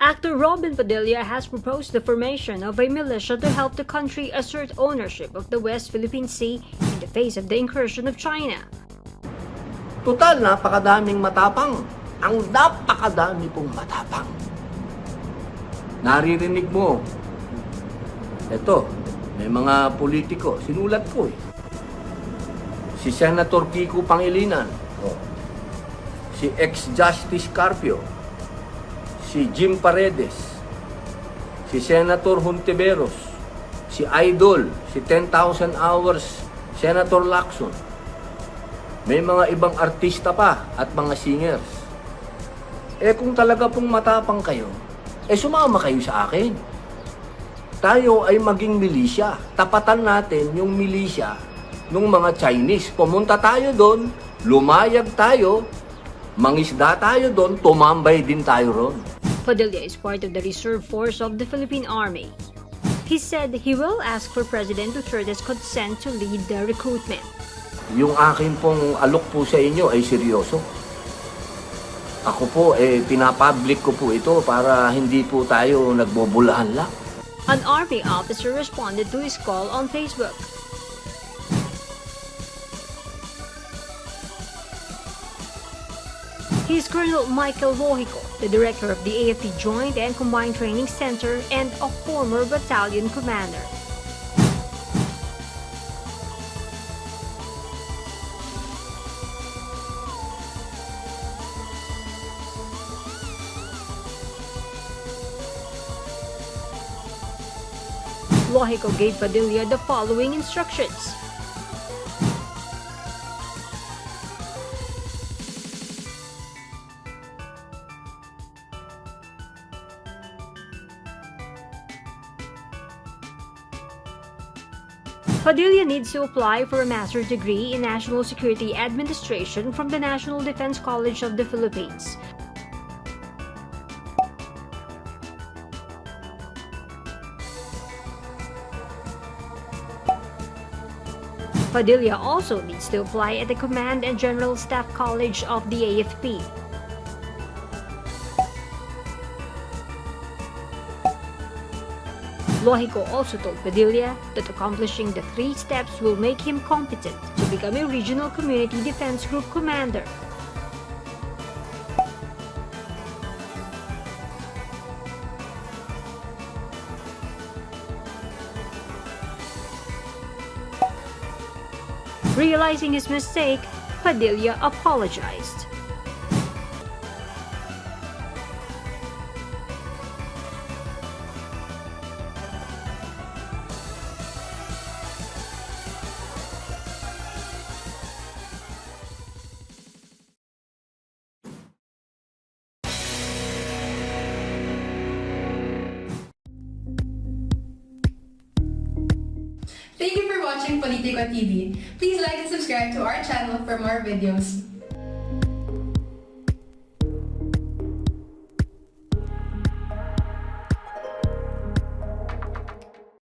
Actor Robin Padilla has proposed the formation of a militia to help the country assert ownership of the West Philippine Sea in the face of the incursion of China. Total, napakadaming matapang. Ang napakadami pong matapang. Naririnig mo. Ito, may mga politiko. Sinulat ko eh. Si Senator Kiko Pangilinan. Si ex-Justice Carpio. Si Jim Paredes. Si Senator Hontiveros. Si Idol. Si 10,000 Hours. Senator Lacson. May mga ibang artista pa at mga singers. Kung talaga pong matapang kayo, sumama kayo sa akin. Tayo ay maging militia. Tapatan natin yung militia ng mga Chinese. Pumunta tayo doon, lumayag tayo, mangisda tayo doon, tumambay din tayo ron. Padilla is part of the reserve force of the Philippine Army. He said he will ask for President Duterte's consent to lead the recruitment. Yung akin pong alok po sa inyo ay seryoso. Ako po, pinapublic ko po ito para hindi po tayo nagbobulahan lang. An army officer responded to his call on Facebook. He is Colonel Michael Logico, the director of the AFP Joint and Combined Training Center and a former battalion commander. Logico gave Padilla the following instructions. Padilla needs to apply for a master's degree in National Security Administration from the National Defense College of the Philippines. Padilla also needs to apply at the Command and General Staff College of the AFP. Logico also told Padilla that accomplishing the 3 steps will make him competent to become a Regional Community Defense Group commander. Realizing his mistake, Padilla apologized. Thank you for watching Politico TV. Please like and subscribe to our channel for more videos.